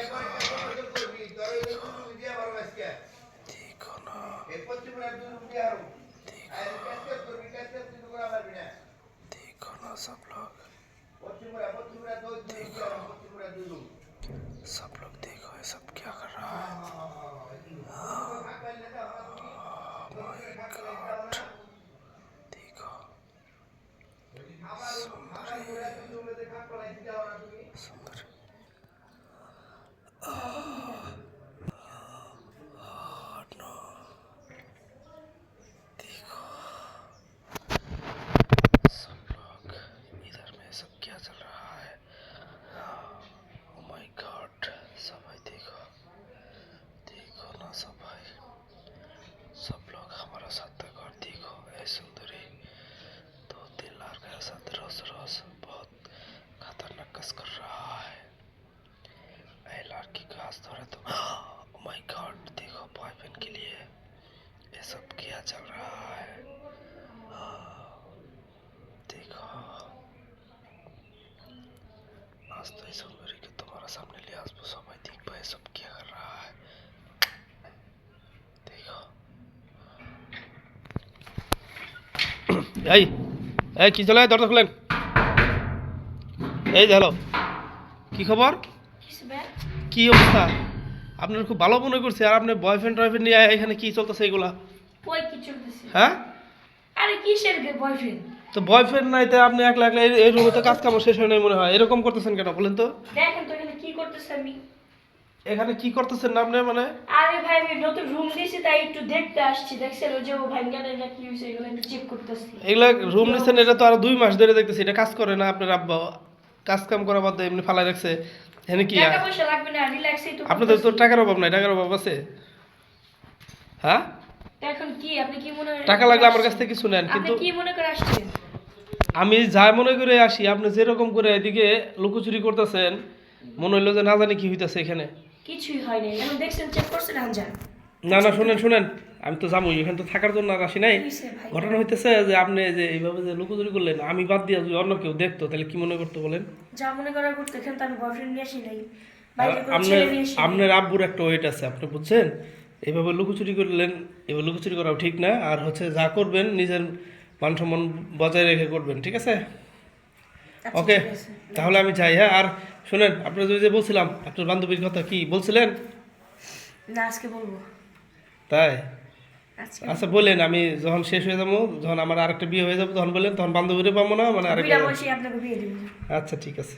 देखो ना, देखो ना सब लोग, देखो सब लोग, देखो ये सब क्या कर रहा है। माय गॉड, देखो सुंदरी सुंदरी। नो, देखो सब लोग, इधर में सब क्या चल रहा है। ओ माय गॉड, सब भाई देखो, देखो ना सब भाई, सब लोग हमारा साथ तक और देखो ऐ सुंदरी 2-3 लड़का के साथ रोज रोज बहुत खतरनाक कस कर रहा है। ऐ लड़की का हाथ धरे तो ओ माय गॉड, देखो बॉयफ्रेंड के लिए ये सब क्या चल रहा है। देखो आज तो इस सुंदरी के तुम्हारा सामने ले आज सब भाई देख पाए सब क्या कर रहा है। देखो এই এই কি চলে দরজা খুলেন। এই যে হ্যালো, কি খবর, কি অবস্থা? আপনার খুব ভালো মনে করছে আর আপনি বয়ফ্রেন্ড টয়ফ্রেন্ড নিয়ে এখানে কি চলতেছে এগুলা? কই কি চলতেছে? হ্যাঁ আরে কিসের বয়ফ্রেন্ড? তো বয়ফ্রেন্ড নাই তো আপনি একলা একলা এই রুমে তো কাজ কাম শেষ হয় নাই মনে হয়, এরকম করতেছেন কেন বলেন তো? দেখেন তো এখানে কি করতেছে আমি। এখানে কি করতেছেন না আপনি মানে? আরে ভাই আমি নতুন রুম দিয়েছি তাই একটু দেখতে আসছি, দেখছেন ওই যে ও ভাঙ্গাটা না কি হইছে এগুলো একটু চেক করতেছি। এগুলা রুম নিছেন এটা তো আর 2 মাস ধরে দেখতেছি, এটা কাজ করে না আপনার আব্বা, কাজ কাম করা বাদ দিয়ে এমনি ফালাই রাখছে। এখানে কি টাকা পয়সা লাগবে না, রিল্যাক্সই তো। আপনাদের তো টাকার অভাব নাই, টাকার অভাব আছে? হ্যাঁ এখন কি আপনি কি মনে টাকা লাগলে আমার কাছ থেকে কিছু নেন, আপনি কিন্তু কি মনে করে আসছেন? আমি যা মনে করে আসি আপনি যেরকম করে এদিকে লুকোচুরি করতেছেন মনে হইলো যে না জানি কি হইতাছে এখানে। কিছুই হয় নাই, এখন দেখছেন চেক করছেন আনজান। না না শুনেন শুনেন, আমি তো যাবোই, এখানে তো থাকার জন্য আর আসি নাই। কিসে ভাই? ঘটনা হইতেছে যে আপনি যে এইভাবে যে লুকোচুরি করলেন, আমি বাদ দিয়ে যদি অন্য কেউ দেখতো তাহলে কি মনে করতো বলেন? যা মনে করার করতে, এখানে তো আমি বয়ফ্রেন্ড নিয়ে আসি নাই, বাইরে কোনো আপনার ছেলে নিয়ে আসি নাই। আপনার আব্বুর একটা ওয়েট আছে, আপনি বুঝছেন? এইভাবে লুকোচুরি করলেন, এভাবে লুকোচুরি করাও ঠিক না। আর হচ্ছে যা করবেন নিজের মান সম্মান বজায় রেখে করবেন, ঠিক আছে? আচ্ছা, ওকে, ঠিক আছে। তাহলে আমি যাই। হ্যাঁ, আর শুনেন আপনার যে বলছিলাম আপনার বান্ধবীর কথা কি বলছিলেন? না আজকে বলবো। তাই? আজকে আচ্ছা বলেন, আমি যখন শেষ হয়ে যাবো, যখন আমার আরেকটা বিয়ে হয়ে যাবে তখন বললেন, তখন বান্ধবীরে পাবো না মানে আরেকটা। বিনা বয়সে আপনাকে বিয়ে দেব। আচ্ছা ঠিক আছে।